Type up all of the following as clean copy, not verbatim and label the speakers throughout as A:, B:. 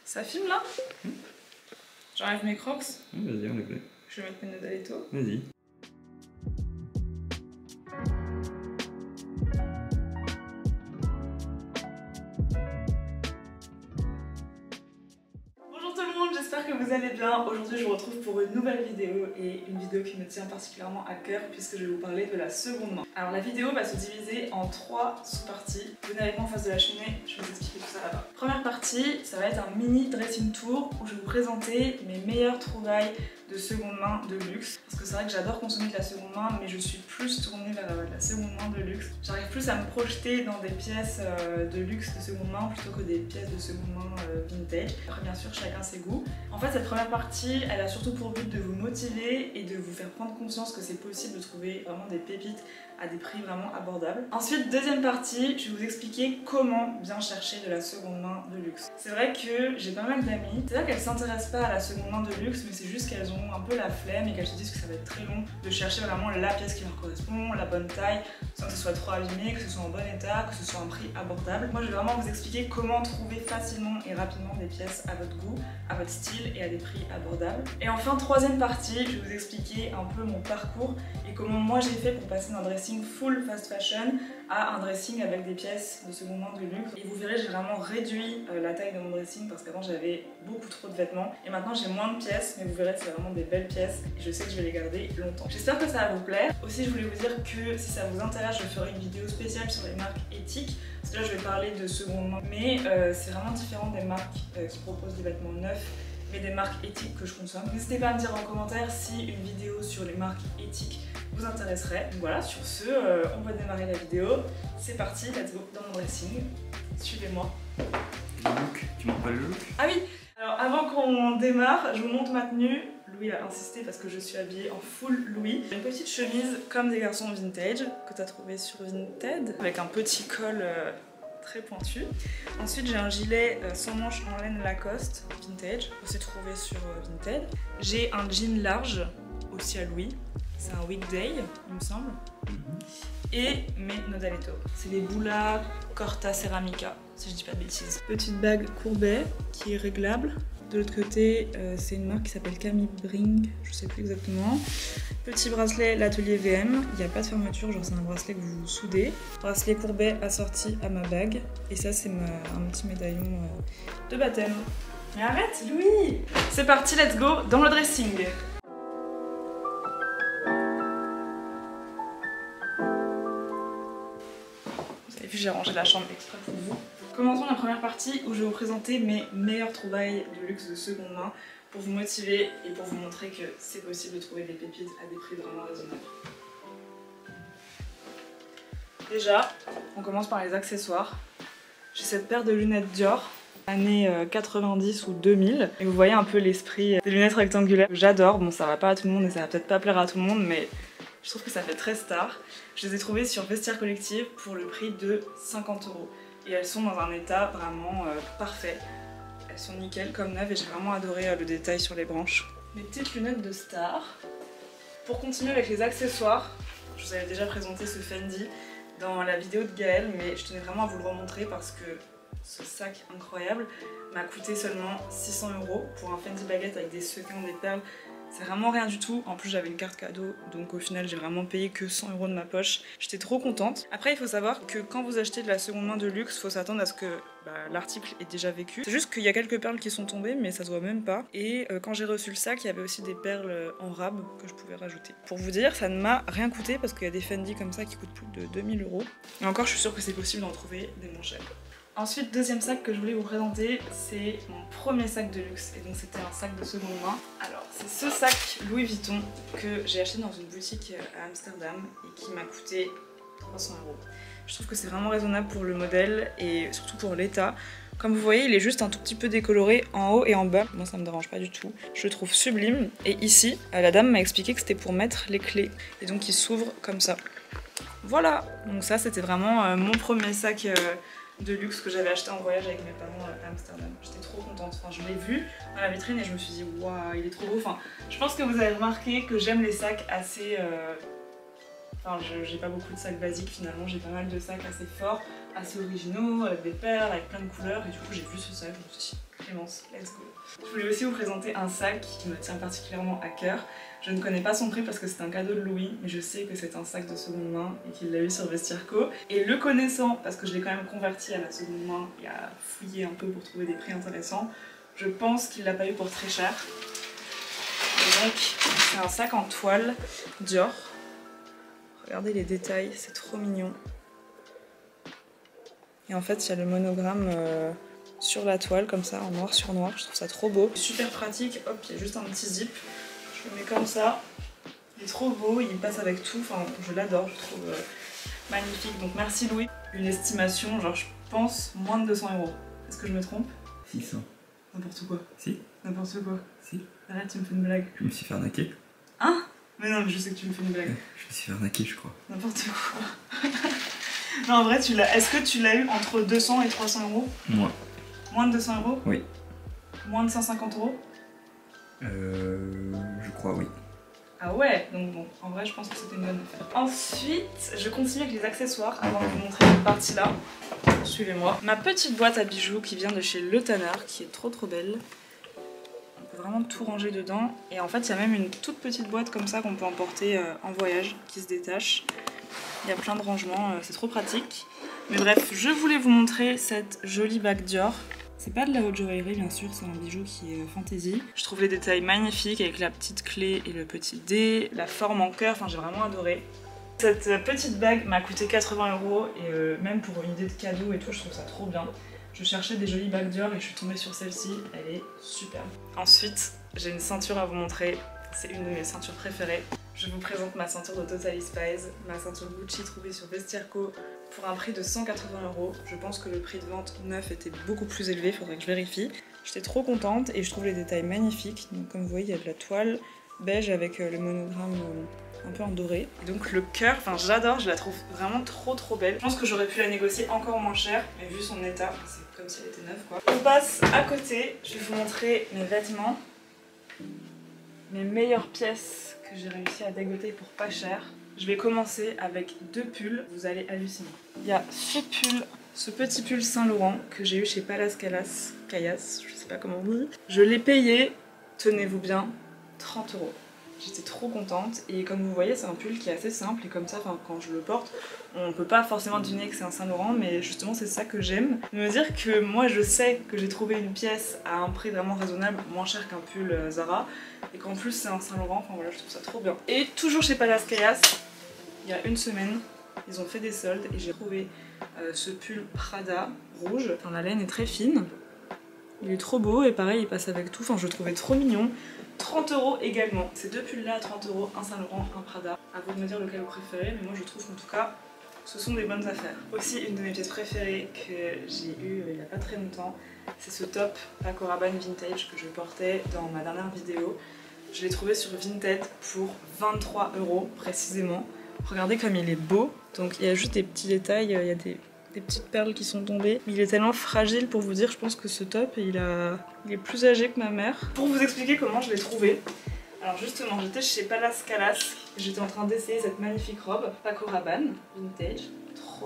A: Ça filme là? J'enlève mes crocs.
B: Vas-y, enlève-les.
A: Je vais mettre mes Nodaletto.
B: Vas-y.
A: Bonjour tout le monde, j'espère que vous allez bien. Aujourd'hui je vous retrouve pour une nouvelle vidéo et une vidéo qui me tient particulièrement à cœur puisque je vais vous parler de la seconde main. Alors la vidéo va se diviser en 3 sous-parties. Venez avec moi en face de la cheminée, je vais vous expliquer tout ça là-bas. Première partie, ça va être un mini dressing tour où je vais vous présenter mes meilleures trouvailles de seconde main de luxe. Parce que c'est vrai que j'adore consommer de la seconde main, mais je suis plus tournée vers la seconde main de luxe. J'arrive plus à me projeter dans des pièces de luxe de seconde main plutôt que des pièces de seconde main vintage. Après bien sûr chacun ses goûts. En fait cette première partie, elle a surtout pour but de vous motiver et de vous faire prendre conscience que c'est possible de trouver vraiment des pépites à des prix vraiment abordables. Ensuite, deuxième partie, je vais vous expliquer comment bien chercher de la seconde main de luxe. C'est vrai que j'ai pas mal d'amis, c'est vrai qu'elles s'intéressent pas à la seconde main de luxe, mais c'est juste qu'elles ont un peu la flemme et qu'elles se disent que ça va être très long de chercher vraiment la pièce qui leur correspond, la bonne taille, sans que ce soit trop abîmé, que ce soit en bon état, que ce soit un prix abordable. Moi je vais vraiment vous expliquer comment trouver facilement et rapidement des pièces à votre goût, à votre style et à des prix abordables. Et enfin, troisième partie, je vais vous expliquer un peu mon parcours et comment moi j'ai fait pour passer d'un dressing full fast fashion à un dressing avec des pièces de seconde main de luxe. Et vous verrez, j'ai vraiment réduit la taille de mon dressing parce qu'avant j'avais beaucoup trop de vêtements et maintenant j'ai moins de pièces, mais vous verrez c'est vraiment des belles pièces et je sais que je vais les garder longtemps. J'espère que ça va vous plaire. Aussi je voulais vous dire que si ça vous intéresse, je ferai une vidéo spéciale sur les marques éthiques parce que là je vais parler de seconde main, mais c'est vraiment différent des marques qui proposent des vêtements neufs mais des marques éthiques que je consomme. N'hésitez pas à me dire en commentaire si une vidéo sur les marques éthiques vous intéresserait. Donc voilà, sur ce, on va démarrer la vidéo. C'est parti, let's go dans mon dressing. Suivez-moi.
B: Le look, tu montres pas le look?
A: Ah oui, alors avant qu'on démarre, je vous montre ma tenue. Louis a insisté parce que je suis habillée en full Louis. Une petite chemise comme des garçons vintage que tu as trouvé sur Vinted avec un petit col très pointu. Ensuite j'ai un gilet sans manches en laine Lacoste vintage, aussi trouvé sur Vinted. J'ai un jean large aussi à Louis, c'est un weekday il me semble. Et mes Nodaletto, c'est les Bula Corta Ceramica si je dis pas de bêtises. Petite bague Courbet qui est réglable. De l'autre côté, c'est une marque qui s'appelle Camille Bring, je sais plus exactement. Petit bracelet, l'atelier VM, il n'y a pas de fermeture, genre c'est un bracelet que vous soudez. Bracelet Courbet assorti à ma bague. Et ça, c'est un petit médaillon de baptême. Mais arrête, Louis! C'est parti, let's go dans le dressing. Vous avez vu, j'ai rangé la chambre exprès pour vous. Commençons la première partie où je vais vous présenter mes meilleures trouvailles de luxe de seconde main pour vous motiver et pour vous montrer que c'est possible de trouver des pépites à des prix vraiment raisonnables. Déjà, on commence par les accessoires. J'ai cette paire de lunettes Dior, années 90 ou 2000. Et vous voyez un peu l'esprit des lunettes rectangulaires. J'adore, bon ça va pas à tout le monde et ça va peut-être pas plaire à tout le monde, mais je trouve que ça fait très star. Je les ai trouvées sur Vestiaire Collective pour le prix de 50 €. Et elles sont dans un état vraiment parfait. Elles sont nickel comme neuves et j'ai vraiment adoré le détail sur les branches. Mes petites lunettes de star. Pour continuer avec les accessoires, je vous avais déjà présenté ce Fendi dans la vidéo de Gaëlle, mais je tenais vraiment à vous le remontrer parce que ce sac incroyable m'a coûté seulement 600 € pour un Fendi baguette avec des sequins, des perles. C'est vraiment rien du tout, en plus j'avais une carte cadeau donc au final j'ai vraiment payé que 100 € de ma poche. J'étais trop contente. Après il faut savoir que quand vous achetez de la seconde main de luxe, il faut s'attendre à ce que l'article est déjà vécu. C'est juste qu'il y a quelques perles qui sont tombées mais ça se voit même pas. Et quand j'ai reçu le sac, il y avait aussi des perles en rab que je pouvais rajouter. Pour vous dire, ça ne m'a rien coûté parce qu'il y a des Fendi comme ça qui coûtent plus de 2000 €. Et encore je suis sûre que c'est possible d'en trouver des moins chers. Ensuite, deuxième sac que je voulais vous présenter, c'est mon premier sac de luxe et donc c'était un sac de seconde main. Alors c'est ce sac Louis Vuitton que j'ai acheté dans une boutique à Amsterdam et qui m'a coûté 300 €. Je trouve que c'est vraiment raisonnable pour le modèle et surtout pour l'état. Comme vous voyez, il est juste un tout petit peu décoloré en haut et en bas. Moi ça me dérange pas du tout. Je le trouve sublime. Et ici, la dame m'a expliqué que c'était pour mettre les clés et donc il s'ouvre comme ça. Voilà, donc ça c'était vraiment mon premier sac de luxe que j'avais acheté en voyage avec mes parents à Amsterdam. J'étais trop contente. Enfin, je l'ai vu dans la vitrine et je me suis dit waouh, il est trop beau. Enfin, je pense que vous avez remarqué que j'aime les sacs assez. Enfin, j'ai pas beaucoup de sacs basiques finalement. J'ai pas mal de sacs assez forts, assez originaux, avec des perles, avec plein de couleurs. Et du coup, j'ai vu ce sac, je me suis dit Clémence, let's go. Je voulais aussi vous présenter un sac qui me tient particulièrement à cœur. Je ne connais pas son prix parce que c'est un cadeau de Louis, mais je sais que c'est un sac de seconde main et qu'il l'a eu sur Vestiaire.co. Et le connaissant, parce que je l'ai quand même converti à la seconde main et à fouiller un peu pour trouver des prix intéressants, je pense qu'il l'a pas eu pour très cher. Et donc, c'est un sac en toile Dior. Regardez les détails, c'est trop mignon. Et en fait, il y a le monogramme sur la toile, comme ça, en noir sur noir. Je trouve ça trop beau. Super pratique. Hop, il y a juste un petit zip. Je le mets comme ça. Il est trop beau, il passe avec tout. Enfin, je l'adore, je trouve magnifique. Donc merci Louis. Une estimation, genre je pense, moins de 200 €. Est-ce que je me trompe?
B: 600.
A: N'importe quoi.
B: Si.
A: N'importe quoi.
B: Si.
A: Arrête, tu me fais une blague.
B: Je me suis fait arnaquer.
A: Hein? Mais non, mais je sais que tu me fais une blague.
B: Je me suis fait arnaquer, je crois.
A: N'importe quoi. Non, en vrai, est-ce que tu l'as eu entre 200 et 300 €?
B: Moi.
A: Moins de 200 €?
B: Oui.
A: Moins de 150 €?
B: Je crois, oui.
A: Ah ouais, donc bon, en vrai je pense que c'était une bonne affaire. Ensuite, je continue avec les accessoires avant de vous montrer cette partie-là. Suivez-moi. Ma petite boîte à bijoux qui vient de chez Le Tanner, qui est trop belle. On peut vraiment tout ranger dedans. Et en fait, il y a même une toute petite boîte comme ça qu'on peut emporter en voyage, qui se détache. Il y a plein de rangements, c'est trop pratique. Mais bref, je voulais vous montrer cette jolie bague Dior. C'est pas de la haute joaillerie bien sûr, c'est un bijou qui est fantasy. Je trouve les détails magnifiques avec la petite clé et le petit dé, la forme en cœur, enfin j'ai vraiment adoré. Cette petite bague m'a coûté 80 € et même pour une idée de cadeau et tout, je trouve ça trop bien. Je cherchais des jolies bagues Dior et je suis tombée sur celle-ci, elle est superbe. Ensuite, j'ai une ceinture à vous montrer, c'est une de mes ceintures préférées. Je vous présente ma ceinture de Totally Spies, ma ceinture Gucci trouvée sur Vestiaire.co pour un prix de 180 €. Je pense que le prix de vente neuf était beaucoup plus élevé, faudrait que je vérifie. J'étais trop contente et je trouve les détails magnifiques. Donc comme vous voyez, il y a de la toile beige avec le monogramme un peu en doré. Et donc le cœur, enfin j'adore, je la trouve vraiment trop belle. Je pense que j'aurais pu la négocier encore moins cher, mais vu son état, c'est comme si elle était neuve quoi. On passe à côté, je vais vous montrer mes vêtements. Mes meilleures pièces que j'ai réussi à dégoter pour pas cher. Je vais commencer avec deux pulls, vous allez halluciner. Il y a ce pull, ce petit pull Saint-Laurent que j'ai eu chez Palace Callas, je sais pas comment on dit. Je l'ai payé, tenez-vous bien, 30 €. J'étais trop contente et comme vous voyez c'est un pull qui est assez simple et comme ça quand je le porte on peut pas forcément deviner que c'est un Saint-Laurent mais justement c'est ça que j'aime. De me dire que moi je sais que j'ai trouvé une pièce à un prix vraiment raisonnable, moins cher qu'un pull Zara et qu'en plus c'est un Saint-Laurent, enfin voilà je trouve ça trop bien. Et toujours chez Palace Callas, il y a une semaine ils ont fait des soldes et j'ai trouvé ce pull Prada rouge. Enfin, la laine est très fine, il est trop beau et pareil il passe avec tout, enfin je le trouvais trop mignon. 30 € également. Ces deux pulls là à 30 €, un Saint-Laurent, un Prada. À vous de me dire lequel vous préférez, mais moi je trouve qu'en tout cas ce sont des bonnes affaires. Aussi une de mes pièces préférées que j'ai eu il n'y a pas très longtemps, c'est ce top Paco Rabanne vintage que je portais dans ma dernière vidéo. Je l'ai trouvé sur Vinted pour 23 € précisément. Regardez comme il est beau. Donc il y a juste des petits détails, il y a des petites perles qui sont tombées. Il est tellement fragile pour vous dire, je pense que ce top il est plus âgé que ma mère. Pour vous expliquer comment je l'ai trouvé. Alors justement j'étais chez Palace Callas, j'étais en train d'essayer cette magnifique robe Paco Rabanne vintage,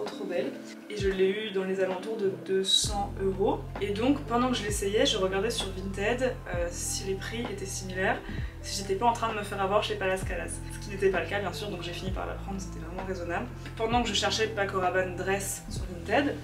A: trop belle. Et je l'ai eu dans les alentours de 200 €. Et donc pendant que je l'essayais, je regardais sur Vinted si les prix étaient similaires, si j'étais pas en train de me faire avoir chez Palace Callas. Ce qui n'était pas le cas bien sûr, donc j'ai fini par la prendre, c'était vraiment raisonnable. Pendant que je cherchais Paco Rabanne dress sur Vinted,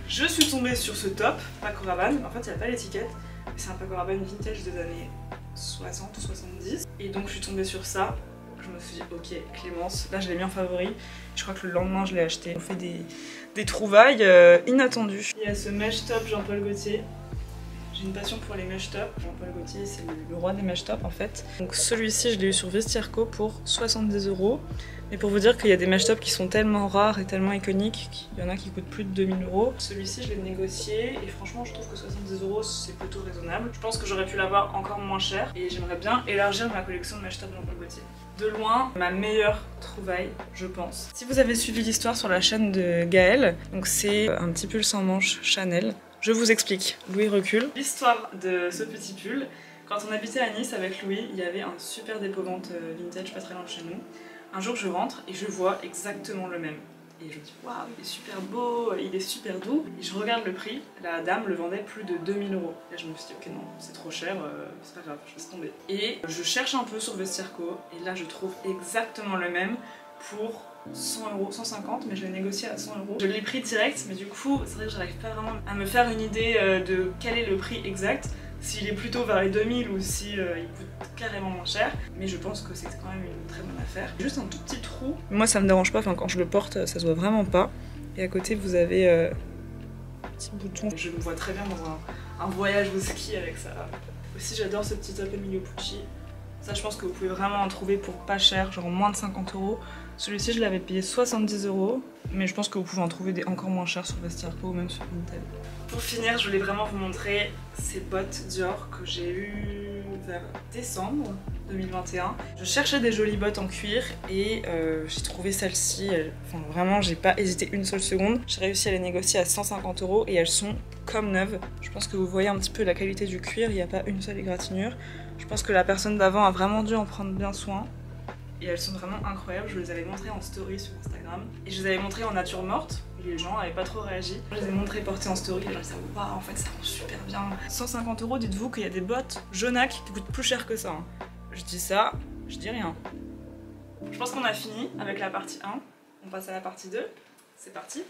A: je suis tombée sur ce top Paco Rabanne. En fait il n'y a pas l'étiquette, mais c'est un Paco Rabanne vintage des années 60 ou 70. Et donc je suis tombée sur ça. Je me suis dit ok Clémence, là je l'ai mis en favori. Je crois que le lendemain je l'ai acheté. On fait des trouvailles inattendues. Il y a ce mesh top Jean-Paul Gaultier. J'ai une passion pour les mesh top. Jean-Paul Gaultier c'est le roi des mesh top en fait. Donc celui-ci je l'ai eu sur Vestiaire.co pour 70 €. Mais pour vous dire qu'il y a des mesh top qui sont tellement rares et tellement iconiques qu'il y en a qui coûtent plus de 2000 €. Celui-ci je l'ai négocié et franchement je trouve que 70 € c'est plutôt raisonnable. Je pense que j'aurais pu l'avoir encore moins cher et j'aimerais bien élargir ma collection de mesh top Jean-Paul Gaultier. De loin, ma meilleure trouvaille, je pense. Si vous avez suivi l'histoire sur la chaîne de Gaëlle, donc c'est un petit pull sans manches Chanel. Je vous explique, Louis recule. L'histoire de ce petit pull, quand on habitait à Nice avec Louis, il y avait un super dépôt-vente vintage pas très loin de chez nous. Un jour je rentre et je vois exactement le même. et je me dis waouh, il est super beau, il est super doux. Et je regarde le prix, la dame le vendait plus de 2000 €. Et je me suis dit ok non, c'est trop cher, c'est pas grave, je laisse tomber. Et je cherche un peu sur Vestiaire.co et là je trouve exactement le même pour 100 €, 150, mais je l'ai négocié à 100 €. Je l'ai pris direct, mais du coup c'est vrai que j'arrive pas vraiment à me faire une idée de quel est le prix exact. S'il est plutôt vers les 2000 ou si il coûte carrément moins cher, mais je pense que c'est quand même une très bonne affaire. Juste un tout petit trou. Moi ça me dérange pas, enfin quand je le porte ça se voit vraiment pas. Et à côté vous avez un petit bouton. Je me vois très bien dans un voyage au ski avec ça. Aussi j'adore ce petit top Emilio Pucci. Ça je pense que vous pouvez vraiment en trouver pour pas cher, genre moins de 50 €. Celui-ci je l'avais payé 70 €, mais je pense que vous pouvez en trouver des encore moins chers sur Vestiaire.co ou même sur Vinted. Pour finir, je voulais vraiment vous montrer ces bottes Dior que j'ai eues vers décembre 2021. Je cherchais des jolies bottes en cuir et j'ai trouvé celle-ci. Enfin vraiment, j'ai pas hésité une seule seconde. J'ai réussi à les négocier à 150 € et elles sont comme neuves. Je pense que vous voyez un petit peu la qualité du cuir, il n'y a pas une seule égratignure. Je pense que la personne d'avant a vraiment dû en prendre bien soin. Et elles sont vraiment incroyables, je les avais montrées en story sur Instagram. Et je les avais montrées en nature morte, et les gens n'avaient pas trop réagi. Je les ai montrées portées en story, et les gens disaient waouh, en fait ça rend super bien. 150 €, dites-vous qu'il y a des bottes jaunac qui coûtent plus cher que ça. Hein. Je dis ça, je dis rien. Je pense qu'on a fini avec la partie 1. On passe à la partie 2. C'est parti.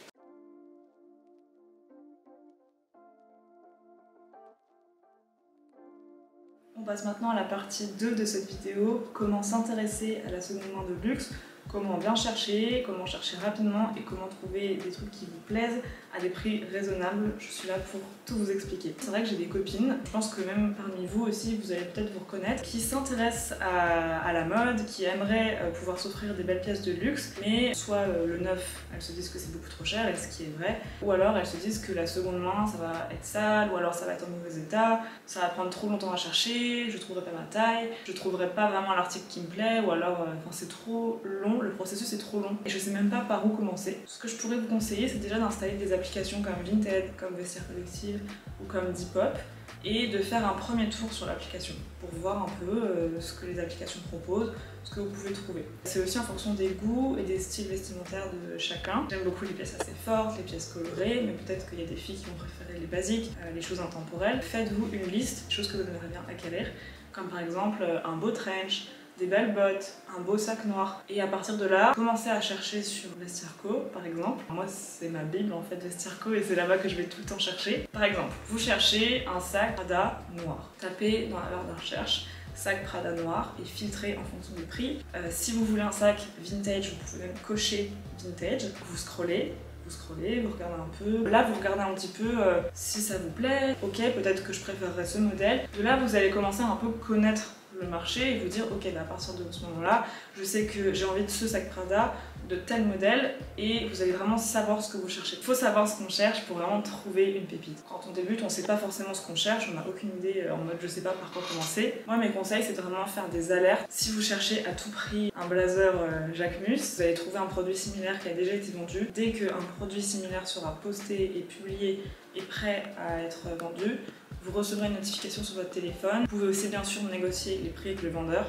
A: On passe maintenant à la partie 2 de cette vidéo, comment s'intéresser à la seconde main de luxe, comment bien chercher, comment chercher rapidement et comment trouver des trucs qui vous plaisent à des prix raisonnables. Je suis là pour tout vous expliquer. C'est vrai que j'ai des copines, je pense que même parmi vous aussi, vous allez peut-être vous reconnaître, qui s'intéressent à la mode, qui aimeraient pouvoir s'offrir des belles pièces de luxe, mais soit le neuf, elles se disent que c'est beaucoup trop cher, et ce qui est vrai, ou alors elles se disent que la seconde main, ça va être sale, ou alors ça va être en mauvais état, ça va prendre trop longtemps à chercher, je trouverai pas ma taille, je trouverai pas vraiment l'article qui me plaît, ou alors c'est trop long, le processus est trop long, et je sais même pas par où commencer. Ce que je pourrais vous conseiller, c'est déjà d'installer des applications comme Vinted, comme Vestiaire Collective ou comme Depop et de faire un premier tour sur l'application pour voir un peu ce que les applications proposent, ce que vous pouvez trouver. C'est aussi en fonction des goûts et des styles vestimentaires de chacun. J'aime beaucoup les pièces assez fortes, les pièces colorées, mais peut-être qu'il y a des filles qui vont préférer les basiques, les choses intemporelles. Faites-vous une liste des choses que vous aimeriez bien acquérir, comme par exemple un beau trench, des belles bottes, un beau sac noir. Et à partir de là, commencez à chercher sur Vestiaire.co par exemple. Moi c'est ma bible en fait Vestiaire.co et c'est là-bas que je vais tout le temps chercher. Par exemple, vous cherchez un sac Prada noir. Tapez dans la barre de recherche sac Prada noir et filtrez en fonction du prix. Si vous voulez un sac vintage, vous pouvez même cocher vintage. Vous scrollez, vous regardez un peu. Là, vous regardez un petit peu si ça vous plaît. Ok, peut-être que je préférerais ce modèle. De là, vous allez commencer à un peu connaître le marché et vous dire ok, bah à partir de ce moment-là, je sais que j'ai envie de ce sac Prada, de tel modèle, et vous allez vraiment savoir ce que vous cherchez. Il faut savoir ce qu'on cherche pour vraiment trouver une pépite. Quand on débute, on sait pas forcément ce qu'on cherche, on n'a aucune idée en mode je sais pas par quoi commencer. Moi, mes conseils, c'est de vraiment faire des alertes. Si vous cherchez à tout prix un blazer Jacquemus, vous allez trouver un produit similaire qui a déjà été vendu. Dès qu'un produit similaire sera posté et publié et prêt à être vendu, vous recevrez une notification sur votre téléphone. Vous pouvez aussi bien sûr négocier les prix avec le vendeur,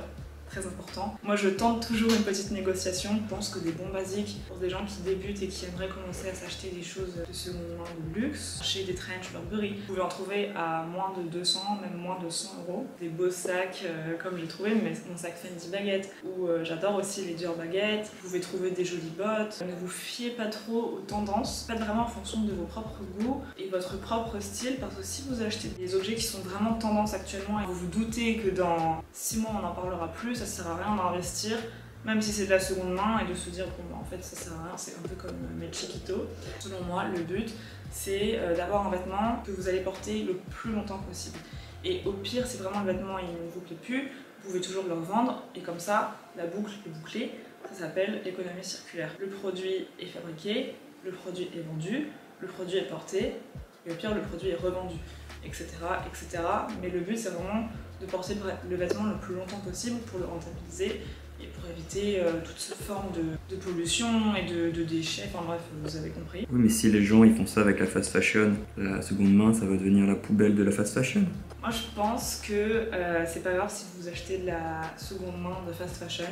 A: très important. Moi je tente toujours une petite négociation. Je pense que des bons basiques pour des gens qui débutent et qui aimeraient commencer à s'acheter des choses de seconde main de luxe. Chez des trench Burberry, vous pouvez en trouver à moins de 200, même moins de 100 €. Des beaux sacs comme j'ai trouvé, mais mon sac Fendi baguette, ou j'adore aussi les Dior baguettes. Vous pouvez trouver des jolies bottes. Ne vous fiez pas trop aux tendances. Faites vraiment en fonction de vos propres goûts et votre propre style, parce que si vous achetez des objets qui sont vraiment tendance actuellement et vous vous doutez que dans 6 mois on n'en parlera plus, ça sert à rien d'investir, même si c'est de la seconde main, et de se dire bon en fait ça sert à rien, c'est un peu comme mes Chiquito. Selon moi, le but c'est d'avoir un vêtement que vous allez porter le plus longtemps possible. Et au pire, si vraiment le vêtement il ne vous plaît plus, vous pouvez toujours le revendre, et comme ça, la boucle est bouclée. Ça s'appelle l'économie circulaire. Le produit est fabriqué, le produit est vendu, le produit est porté, et au pire le produit est revendu, etc. etc. Mais le but c'est vraiment de porter le vêtement le plus longtemps possible pour le rentabiliser et pour éviter toute cette forme de pollution et de déchets, enfin bref, vous avez compris.
B: Oui, mais si les gens ils font ça avec la fast fashion, la seconde main ça va devenir la poubelle de la fast fashion.
A: Moi je pense que c'est pas grave si vous achetez de la seconde main de fast fashion,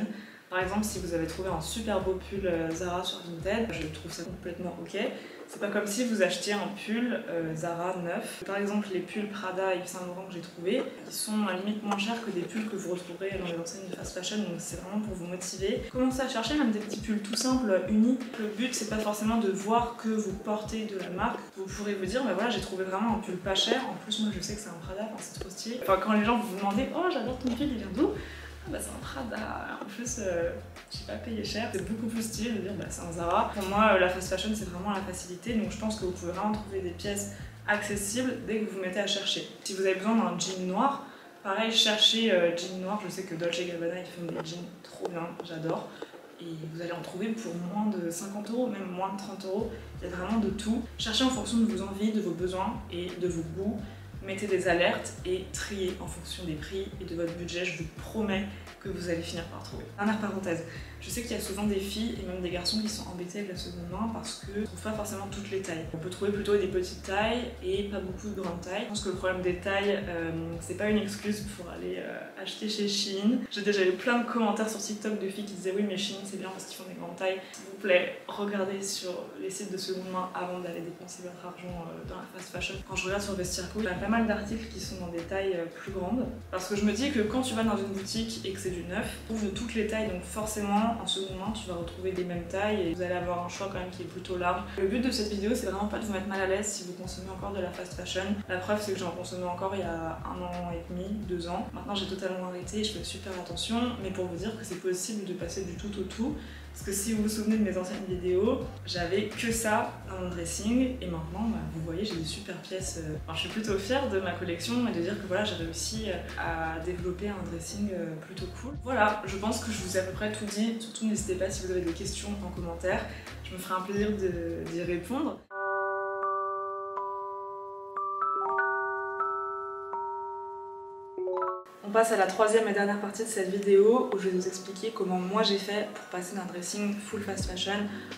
A: Par exemple, si vous avez trouvé un super beau pull Zara sur Vinted, je trouve ça complètement ok. C'est pas comme si vous achetiez un pull Zara neuf. Par exemple, les pulls Prada et Yves Saint Laurent que j'ai trouvés, ils sont à la limite moins chers que des pulls que vous retrouverez dans les enseignes de fast fashion, donc c'est vraiment pour vous motiver. Commencez à chercher même des petits pulls tout simples, unis. Le but, c'est pas forcément de voir que vous portez de la marque. Vous pourrez vous dire, bah voilà, j'ai trouvé vraiment un pull pas cher. En plus, moi, je sais que c'est un Prada, enfin, c'est trop stylé. Enfin, quand les gens vous demandent, oh, j'adore ton pull, il vient d'où? Ah bah c'est un Prada, en plus j'ai pas payé cher, c'est beaucoup plus stylé de dire bah c'est un Zara. Pour moi la fast fashion c'est vraiment la facilité, donc je pense que vous pouvez vraiment trouver des pièces accessibles dès que vous vous mettez à chercher. Si vous avez besoin d'un jean noir, pareil cherchez jean noir, je sais que Dolce & Gabbana ils font des jeans trop bien, j'adore. Et vous allez en trouver pour moins de 50 €, même moins de 30 €, il y a vraiment de tout. Cherchez en fonction de vos envies, de vos besoins et de vos goûts. Mettez des alertes et triez en fonction des prix et de votre budget, je vous promets que vous allez finir par trouver. Dernière parenthèse, je sais qu'il y a souvent des filles et même des garçons qui sont embêtés avec la seconde main parce qu'ils ne trouvent pas forcément toutes les tailles. On peut trouver plutôt des petites tailles et pas beaucoup de grandes tailles. Je pense que le problème des tailles, c'est pas une excuse pour aller acheter chez Shein. J'ai déjà eu plein de commentaires sur TikTok de filles qui disaient oui mais Shein c'est bien parce qu'ils font des grandes tailles. S'il vous plaît, regardez sur les sites de seconde main avant d'aller dépenser votre argent dans la fast fashion. Quand je regarde sur Vestiaire Co, il y a pas mal d'articles qui sont dans des tailles plus grandes. Parce que je me dis que quand tu vas dans une boutique et que c'est du neuf, tu trouves de toutes les tailles, donc forcément en seconde main tu vas retrouver des mêmes tailles et vous allez avoir un choix quand même qui est plutôt large. Le but de cette vidéo c'est vraiment pas de vous mettre mal à l'aise si vous consommez encore de la fast fashion. La preuve c'est que j'en consommais encore il y a 1 an et demi, 2 ans. Maintenant j'ai totalement arrêté, je fais super attention, mais pour vous dire que c'est possible de passer du tout au tout. Parce que si vous vous souvenez de mes anciennes vidéos, j'avais que ça dans mon dressing et maintenant bah, vous voyez j'ai des super pièces. Alors, je suis plutôt fière de ma collection et de dire que voilà j'ai réussi à développer un dressing plutôt cool. Voilà, je pense que je vous ai à peu près tout dit, surtout n'hésitez pas si vous avez des questions en commentaire, je me ferai un plaisir d'y répondre. On passe à la troisième et dernière partie de cette vidéo où je vais vous expliquer comment moi j'ai fait pour passer d'un dressing full fast fashion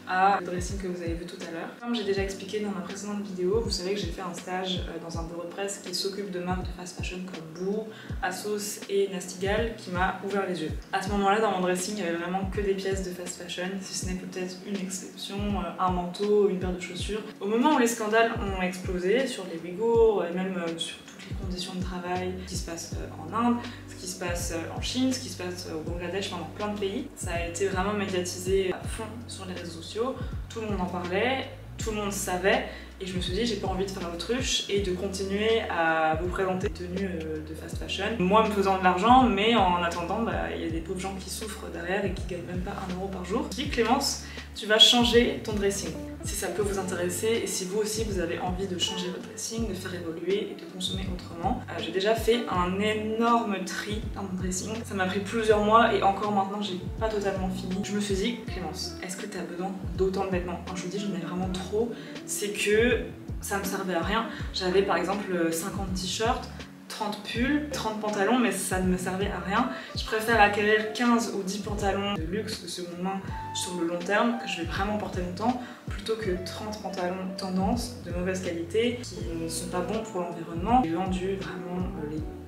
A: à le dressing que vous avez vu tout à l'heure. Comme j'ai déjà expliqué dans ma précédente vidéo, vous savez que j'ai fait un stage dans un bureau de presse qui s'occupe de marques de fast fashion comme Boo, Asos et Nasty Gal qui m'a ouvert les yeux. À ce moment-là, dans mon dressing, il n'y avait vraiment que des pièces de fast fashion, si ce n'est peut-être une exception, un manteau, une paire de chaussures. Au moment où les scandales ont explosé sur les Ouïghours et même sur les conditions de travail, ce qui se passe en Inde, ce qui se passe en Chine, ce qui se passe au Bangladesh, dans plein de pays. Ça a été vraiment médiatisé à fond sur les réseaux sociaux, tout le monde en parlait, tout le monde savait et je me suis dit j'ai pas envie de faire l'autruche et de continuer à vous présenter des tenues de fast fashion. Moi me faisant de l'argent mais en attendant il y a des pauvres gens qui souffrent derrière et qui gagnent même pas 1 € par jour. Je dis Clémence, tu vas changer ton dressing. Si ça peut vous intéresser et si vous aussi vous avez envie de changer votre dressing, de faire évoluer et de consommer autrement, j'ai déjà fait un énorme tri dans mon dressing. Ça m'a pris plusieurs mois et encore maintenant j'ai pas totalement fini. Je me suis dit Clémence, est-ce que tu as besoin d'autant de vêtements? Quand je vous dis j'en ai vraiment trop, c'est que ça me servait à rien. J'avais par exemple 50 t-shirts, 30 pulls, 30 pantalons, mais ça ne me servait à rien. Je préfère acquérir 15 ou 10 pantalons de luxe de seconde main sur le long terme, que je vais vraiment porter longtemps, plutôt que 30 pantalons tendance de mauvaise qualité qui ne sont pas bons pour l'environnement. J'ai vendu vraiment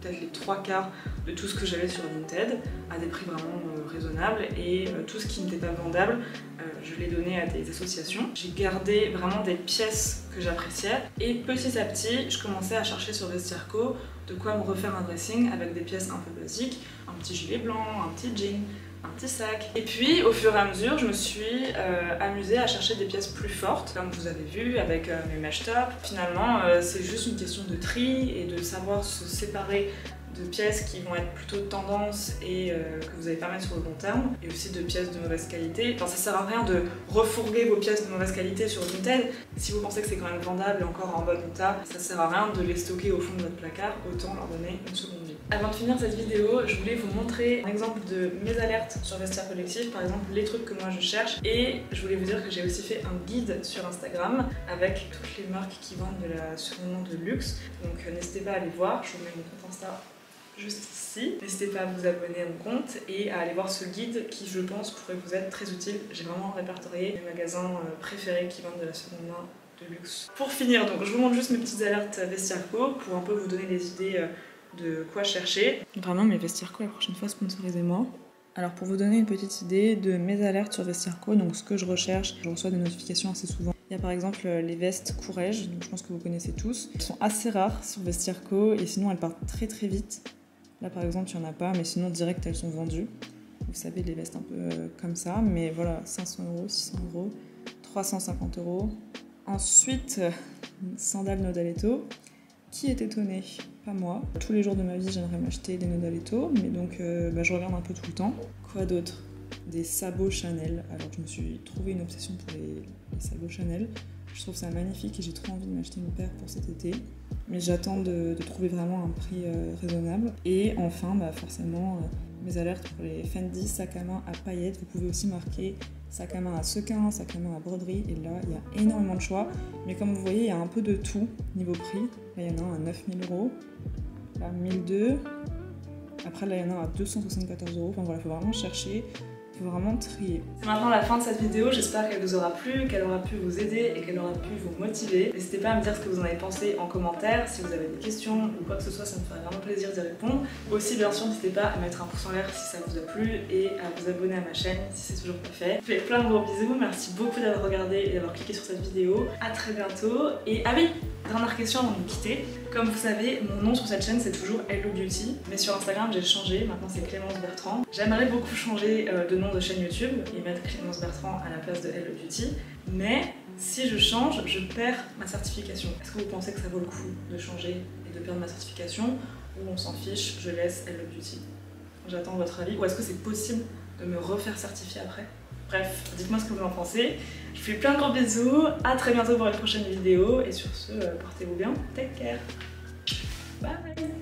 A: peut-être les 3/4 de tout ce que j'avais sur Vinted à des prix vraiment raisonnables et tout ce qui n'était pas vendable, je l'ai donné à des associations. J'ai gardé vraiment des pièces que j'appréciais et petit à petit, je commençais à chercher sur Vestiaire Co de quoi me refaire un dressing avec des pièces un peu basiques, un petit gilet blanc, un petit jean, un petit sac. Et puis au fur et à mesure, je me suis amusée à chercher des pièces plus fortes, comme vous avez vu avec mes mesh tops. Finalement, c'est juste une question de tri et de savoir se séparer de pièces qui vont être plutôt tendance et que vous allez pas mettre sur le long terme, et aussi de pièces de mauvaise qualité. Enfin, ça sert à rien de refourguer vos pièces de mauvaise qualité sur Vinted. Si vous pensez que c'est quand même vendable et encore en bon état, ça sert à rien de les stocker au fond de votre placard, autant leur donner une seconde vie. Avant de finir cette vidéo, je voulais vous montrer un exemple de mes alertes sur Vestiaire Collectif, par exemple les trucs que moi je cherche, et je voulais vous dire que j'ai aussi fait un guide sur Instagram avec toutes les marques qui vendent de la seconde main de luxe, donc n'hésitez pas à aller voir, je vous mets mon compte Insta juste ici. N'hésitez pas à vous abonner à mon compte et à aller voir ce guide qui, je pense, pourrait vous être très utile. J'ai vraiment répertorié mes magasins préférés qui vendent de la seconde main de luxe. Pour finir, donc, je vous montre juste mes petites alertes Vestiaire Co pour un peu vous donner des idées de quoi chercher. Vraiment, mes Vestiaire Co, la prochaine fois, sponsorisez-moi. Alors pour vous donner une petite idée de mes alertes sur Vestiaire.co, donc ce que je recherche, je reçois des notifications assez souvent. Il y a par exemple les vestes Courrèges, donc je pense que vous connaissez tous. Elles sont assez rares sur Vestiaire.co et sinon elles partent très très vite. Là par exemple il n'y en a pas, mais sinon direct elles sont vendues. Vous savez, les vestes un peu comme ça, mais voilà, 500 €, 600 €, 350 €. Ensuite, sandales Nodaletto. Qui est étonné? Pas moi. Tous les jours de ma vie, j'aimerais m'acheter des Nodaletto, mais donc je regarde un peu tout le temps. Quoi d'autre? Des sabots Chanel. Alors je me suis trouvé une obsession pour les sabots Chanel. Je trouve ça magnifique et j'ai trop envie de m'acheter une paire pour cet été. Mais j'attends de trouver vraiment un prix raisonnable. Et enfin, forcément, mes alertes pour les Fendi sacs à main à paillettes. Vous pouvez aussi marquer sac à main à sequins, sac à main à broderie. Et là, il y a énormément de choix. Mais comme vous voyez, il y a un peu de tout niveau prix. Là, il y en a un à 9 000 €. Là, 1 200 €. Après, là, il y en a un à 274 €. Enfin voilà, il faut vraiment chercher. Il faut vraiment trier. C'est maintenant la fin de cette vidéo, j'espère qu'elle vous aura plu, qu'elle aura pu vous aider et qu'elle aura pu vous motiver. N'hésitez pas à me dire ce que vous en avez pensé en commentaire, si vous avez des questions ou quoi que ce soit, ça me ferait vraiment plaisir d'y répondre. Aussi bien sûr, n'hésitez pas à mettre un pouce en l'air si ça vous a plu et à vous abonner à ma chaîne si c'est toujours pas fait. Je vous fais plein de gros bisous, merci beaucoup d'avoir regardé et d'avoir cliqué sur cette vidéo. À très bientôt et ah oui, dernière question avant de me quitter. Comme vous savez, mon nom sur cette chaîne c'est toujours Hello Beauty, mais sur Instagram j'ai changé, maintenant c'est Clémence Bertrand. J'aimerais beaucoup changer de nom de chaîne YouTube et mettre Clémence Bertrand à la place de Hello Beauty, mais si je change, je perds ma certification. Est-ce que vous pensez que ça vaut le coup de changer et de perdre ma certification, ou on s'en fiche, je laisse Hello Beauty? J'attends votre avis, ou est-ce que c'est possible de me refaire certifier après? Bref, dites-moi ce que vous en pensez. Je vous fais plein de gros bisous, à très bientôt pour une prochaine vidéo, et sur ce, portez-vous bien, take care, bye.